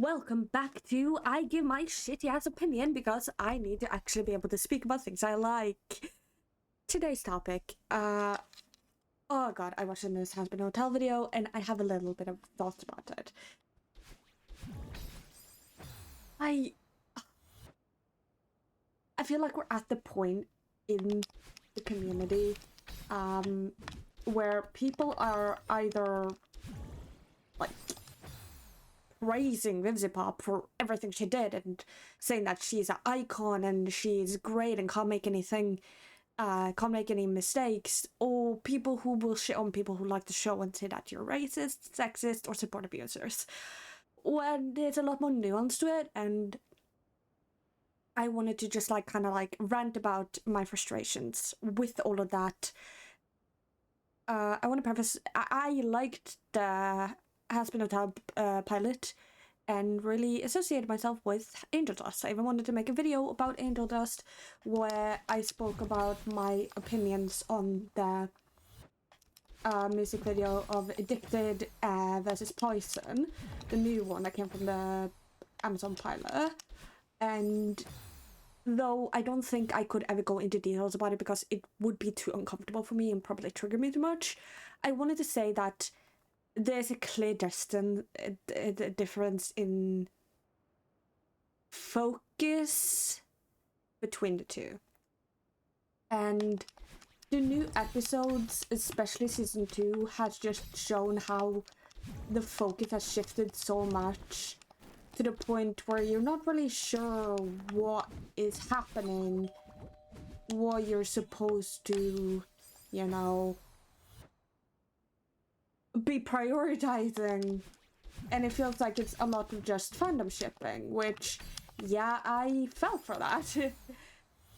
Welcome back to I Give My Shitty Ass Opinion because I need to actually be able to speak about things I like. Today's topic, oh god, I watched this Hazbin Hotel video and I have a little bit of thoughts about it. I feel like we're at the point in the community where people are either like praising Vivzipop for everything she did and saying that she's an icon and she's great and can't make any mistakes, or people who will shit on people who like the show and say that you're racist, sexist, or support abusers. When there's a lot more nuance to it, and I wanted to just kind of rant about my frustrations with all of that. I want to preface, I liked the Hazbin Hotel pilot and really associated myself with Angel Dust. I even wanted to make a video about Angel Dust where I spoke about my opinions on the music video of Addicted versus Poison, the new one that came from the Amazon pilot. And though I don't think I could ever go into details about it because it would be too uncomfortable for me and probably trigger me too much, I wanted to say that there's a clear difference in focus between the two. And the new episodes, especially season 2, has just shown how the focus has shifted so much to the point where you're not really sure what is happening, what you're supposed to, you know, be prioritizing, and it feels like it's a lot of just fandom shipping, which, yeah, I fell for that.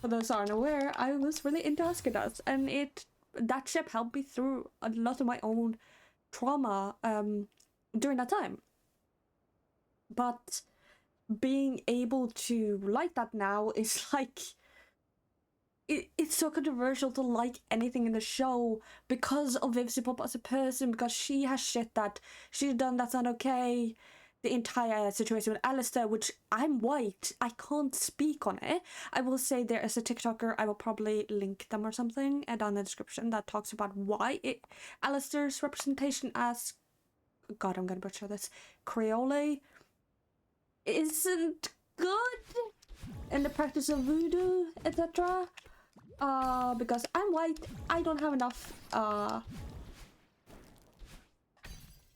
For those who aren't aware, I was really into Askedas, and that ship helped me through a lot of my own trauma during that time. But being able to like that now is like, it's so controversial to like anything in the show because of Vivzipop as a person, because she has shit that she's done that's not okay. The entire situation with Alistair, which I'm white, I can't speak on it. I will say there is a TikToker, I will probably link them or something down in the description, that talks about why Alistair's representation as, god, I'm gonna butcher this, Creole isn't good in the practice of voodoo, etc. Because I'm white, I don't have enough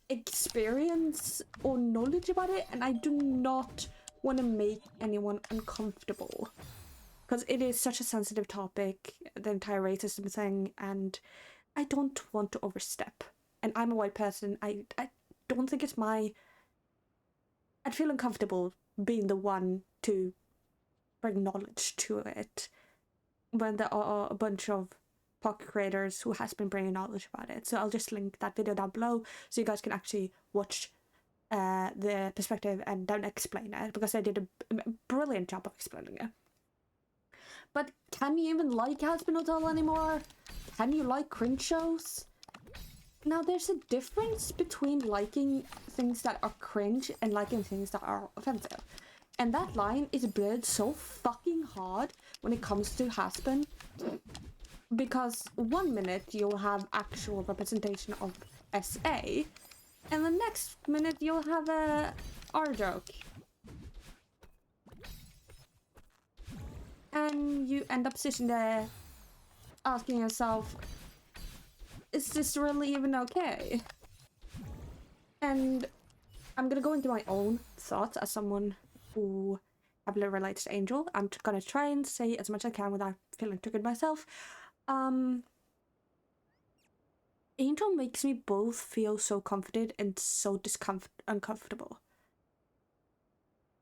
experience or knowledge about it, and I do not want to make anyone uncomfortable because it is such a sensitive topic, the entire racism thing, and I don't want to overstep. And I'm a white person. I don't think it's I'd feel uncomfortable being the one to bring knowledge to it when there are a bunch of pocket creators who has been bringing knowledge about it. So I'll just link that video down below so you guys can actually watch the perspective and then explain it, because I did a brilliant job of explaining it. But can you even like Hazbin Hotel anymore? Can you like cringe shows? Now, there's a difference between liking things that are cringe and liking things that are offensive. And that line is blurred so fucking hard when it comes to Hazbin. Because 1 minute you'll have actual representation of SA, and the next minute you'll have a R joke. And you end up sitting there asking yourself, is this really even okay? And I'm gonna go into my own thoughts as someone who heavily relates to Angel. I'm gonna try and say as much as I can without feeling triggered myself. Angel makes me both feel so comforted and so uncomfortable.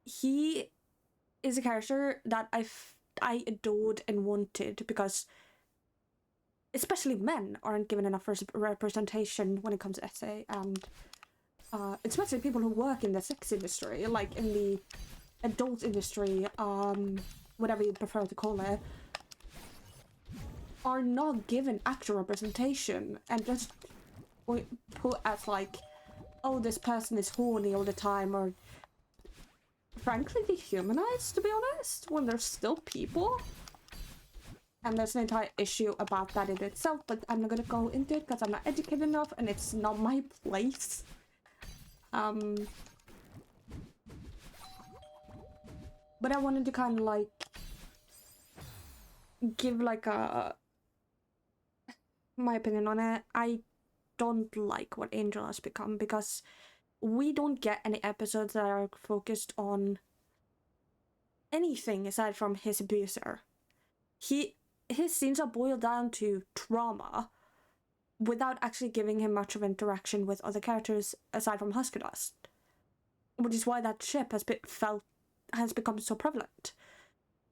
He is a character that I adored and wanted, because especially men aren't given enough representation when it comes to SA, and especially people who work in the sex industry, like in the adult industry, whatever you prefer to call it, are not given actual representation and just put as like, oh, this person is horny all the time, or frankly dehumanized, to be honest, when they're still people. And there's an entire issue about that in itself, but I'm not gonna go into it because I'm not educated enough and it's not my place. But I wanted to kind of like give like my opinion on it. I don't like what Angel has become because we don't get any episodes that are focused on anything aside from his abuser. His scenes are boiled down to trauma without actually giving him much of interaction with other characters aside from Husker Dust, which is why that ship has become so prevalent.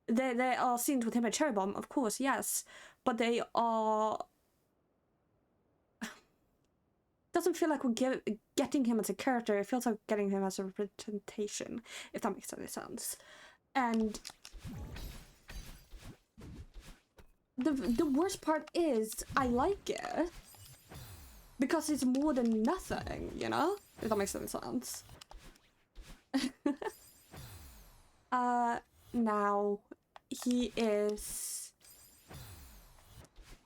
There are scenes with him at Cherry Bomb, of course, yes, but they are. Doesn't feel like we're getting him as a character. It feels like getting him as a representation, if that makes any sense. And the worst part is I like it because it's more than nothing, you know? If that makes any sense. Now he is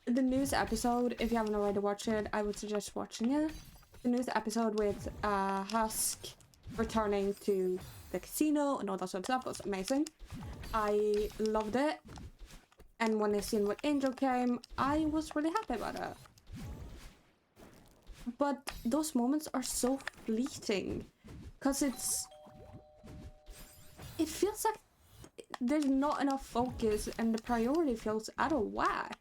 the news episode. If you haven't already watched it, I would suggest watching it. The news episode with Husk returning to the casino and all that sort of stuff was amazing. I loved it. And when the scene with Angel came, I was really happy about it. But those moments are so fleeting. Because it feels like there's not enough focus and the priority feels out of whack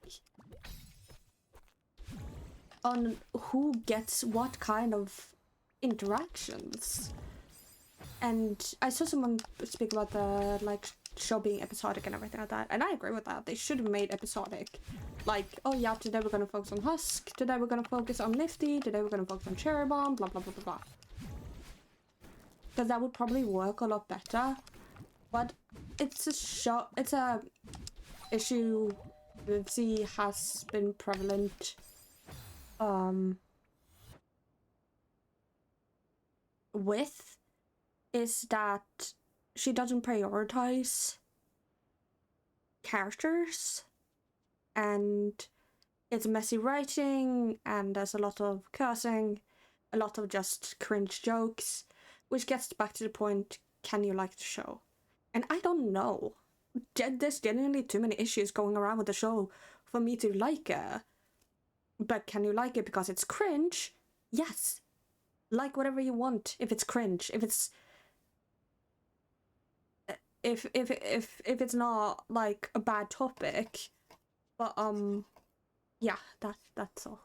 on who gets what kind of interactions. And I saw someone speak about the like show being episodic and everything like that, and I agree with that. They should have made episodic, like, oh yeah, today we're gonna focus on Husk, today we're gonna focus on Nifty, today we're gonna focus on Cherry Bomb, blah blah blah blah blah. Because that would probably work a lot better. But it's a issue Vivzy has been prevalent with, is that she doesn't prioritize characters, and it's messy writing, and there's a lot of cursing, a lot of just cringe jokes, which gets back to the point, can you like the show? And I don't know. There's genuinely too many issues going around with the show for me to like it. But can you like it because it's cringe? Yes. Like whatever you want if it's cringe. If it's if it's not like a bad topic. But yeah, that's all.